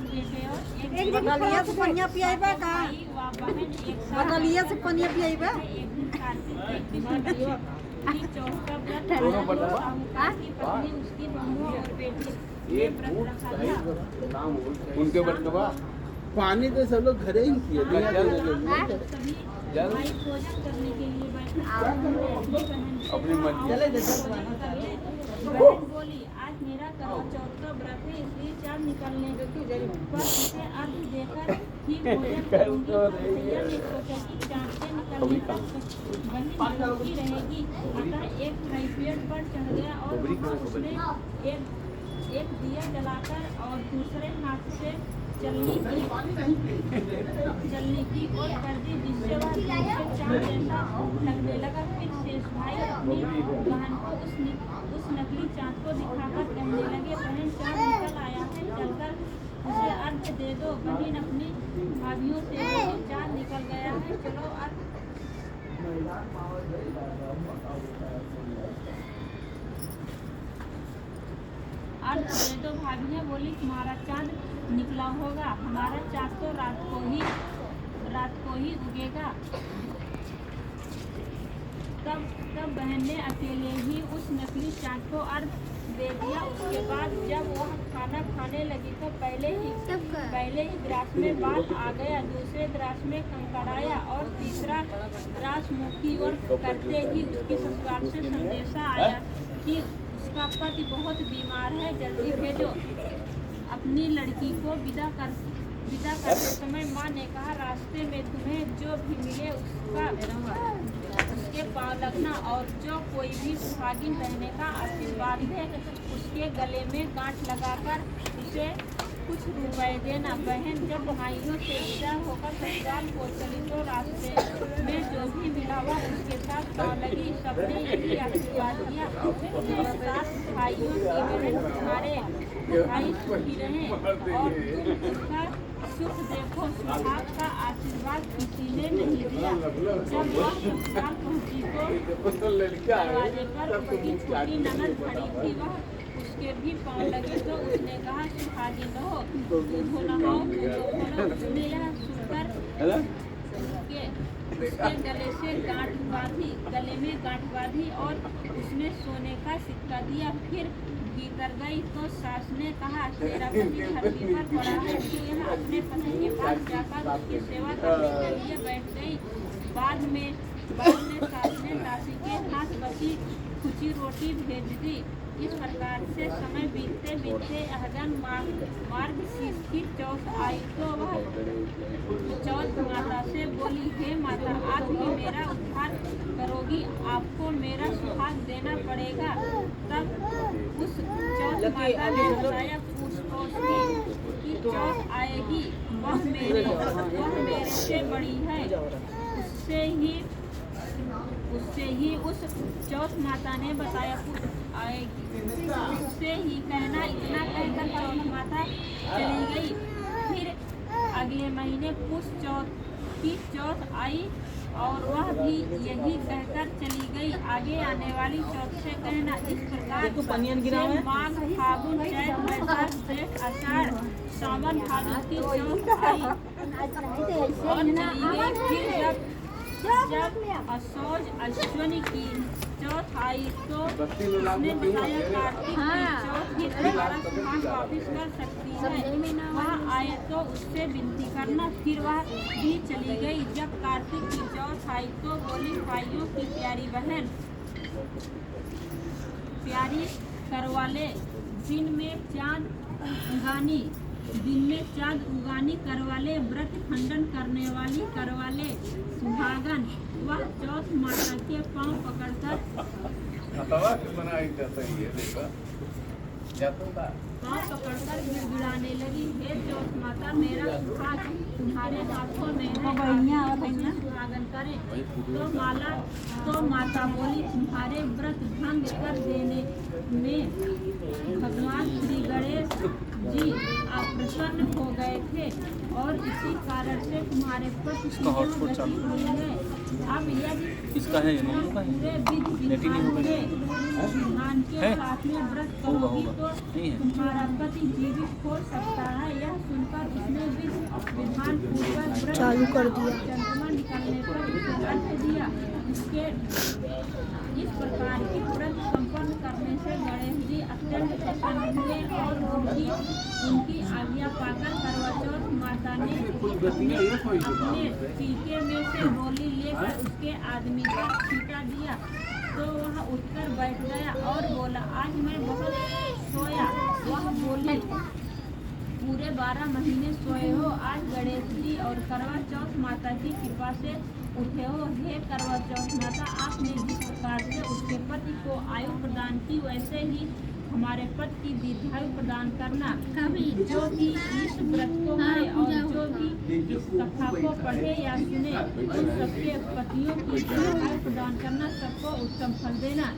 बेटे और एक बटलिया से पनिया पियाइबा का भाई व बहन एक साथ बटलिया से पनिया पियाइबा एक दिन कार्तिक के कृष्ण पक्ष की चौथ का व्रत साहूकार की पत्नी उसकी बहुओं और बेटी ये व्रत रखा था। उनके बटवा पानी तो सब लोग घरे ही किए सभी भाई भोजन करने के लिए बैठे अपनी मर्जी। बहन बोली आज मेरा करवा चौथ का व्रत है इसलिए चाँद निकलने पर इसे अर्घ देकर ही भोजन करूंगी। भैया ने सोचा कि चाँद के निकलने तक बहन भूखी रहेगी, अतः एक फ्राई पैन पर चढ़ गया और वहाँ उसने एक दिया जलाकर और दूसरे हाथ से चलनी की ओर कर दी, जिससे वह चाँद जैसा लगने लगा। फिर शेष भाई अपनी बहन को उस नकली चाँद को दिखाकर कहने लगे, बहन चाँद निकल आया है, चलकर उसे अर्घ दे दो। बहन अपनी भाभियों से बोली, चाँद निकल गया है, चलो अर्घ दे दो। भाभियाँ बोली, तुम्हारा चाँद निकला होगा, हमारा चाँद तो रात को ही उगेगा। तब बहन ने अकेले ही उस नकली चाँद को अर्घ दे दिया। उसके बाद जब वह खाना खाने लगी तो पहले ही ग्रास में बाल आ गया, दूसरे ग्रास में कंकड़ आया और तीसरा ग्रास मुँह की ओर करते ही उसके ससुराल से संदेशा आया कि उसका पति बहुत बीमार है, जल्दी भेजो। अपनी लड़की को विदा करते समय माँ ने कहा, रास्ते में तुम्हें जो भी मिले उसके पाँव लगना और जो कोई भी सुहागिन रहने का आशीर्वाद दे उसके गले में गांठ लगाकर उसे कुछ रुपए देना। बहन जब भाइयों से विदा होकर ससुराल को चली तो रास्ते में जो भी मिला हुआ उसके साथ पाँव लगी। सबने यही आशीर्वाद दिया, सात भाइयों की बहन तुम्हारे भाई सुखी रहें और तुम उसका सुख देखो। सुहाग का आशीर्वाद किसी ने नहीं दिया। जब वह ससुराल पहुंची तो दरवाजे पर उसकी छोटी ननद खड़ी थी, वह उसके भी पाँव लगे तो उसने कहा, सुहागिन रहो, दूधो नहाओ, पूजो करो। उसने यह सुनकर उसके गले में गांठ बांधी और उसने सोने का सिक्का दिया। फिर भीतर गई तो सास ने कहा, तेरा पति धरती पर पड़ा है, तू यहाँ अपने पति के पास जाकर उसकी सेवा करने के लिए बैठ गई। बाद में सास ने दासी के हाथ बची कुची रोटी भेज दी। इस प्रकार से समय बीतते अहगन मार्गशीर्ष की चौथ आई तो वह चौथ माता से बोली, हे माता, आप ही मेरा उद्धार करोगी, आपको मेरा सुहाग देना पड़ेगा। तब उस चौथ माता ने बताया, पूछ की चौथ आएगी, वह मेरे से बड़ी है। उससे ही उस चौथ माता ने बताया आएगी, उससे ही कहना। इतना कहकर चौथ माता चली गई। फिर अगले महीने पुष चौथ की चौथ आई और वह भी यही कहकर चली गई। आगे आने वाली चौथ से कहना। इस प्रकार माघ फागुन चैत वैशाख जेठ आषाढ़ सावन भादो की चौथ आई और चली गई। फिर जब असौज अश्विनी की चौथ आई तो उसने बताया, कार्तिक की चौथ ही तुम्हारा सुहाग वापिस कर सकती है, वह आए तो उससे विनती करना। फिर वह भी चली गई। जब कार्तिक की चौथ आई तो बोली, भाइयों की प्यारी बहन, प्यारी करवाले, दिन में चाँद उगानी करवाले, व्रत खंडन करने वाली करवाले, सुहागन, वह चौथ माता के पाँव पकड़कर गिड़गिड़ाने लगी, हे चौथ माता, मेरा सुहाग तुम्हारे हाथों में है, सुहागन करे। तो माता बोली, तुम्हारे व्रत भंग कर देने में भगवान श्री गणेश जी अप्रसन्न हो गए थे और इसी कारण से तुम्हारे पति की गति हुई है। अब यदि पूरे विधि विधान के साथ में व्रत करोगी तो तुम्हारा पति जीवित हो सकता है। यह यह सुनकर उसने विधान पूर्वक व्रत चालू कर किया और दिया। चंद्रमा निकलने पर उसे अर्घ्य दिया। इसके इस प्रकार की व्रत संपन्न करने से गणेश जी अत्यंत प्रसन्न हुए और उनकी आज्ञा पाकर करवा चौथ माता ने अपने टीके में से रोली लेकर उसके आदमी पर छींटा दिया तो वह उठकर बैठ गया और बोला, आज मैं बहुत सोया। वह बोली, पूरे 12 महीने सोए हो, आज गणेश जी और करवा चौथ माता की कृपा से उठे हो। हे करवा चौथ माता, आपने जिस प्रकार से उसके पति को आयु प्रदान की, वैसे ही हमारे पति की दीर्घायु प्रदान करना। जो भी इस व्रत को करे और जो भी इस कथा को पढ़े या सुने, उन सबके पतियों की दीर्घायु प्रदान करना, सबको उत्तम फल देना।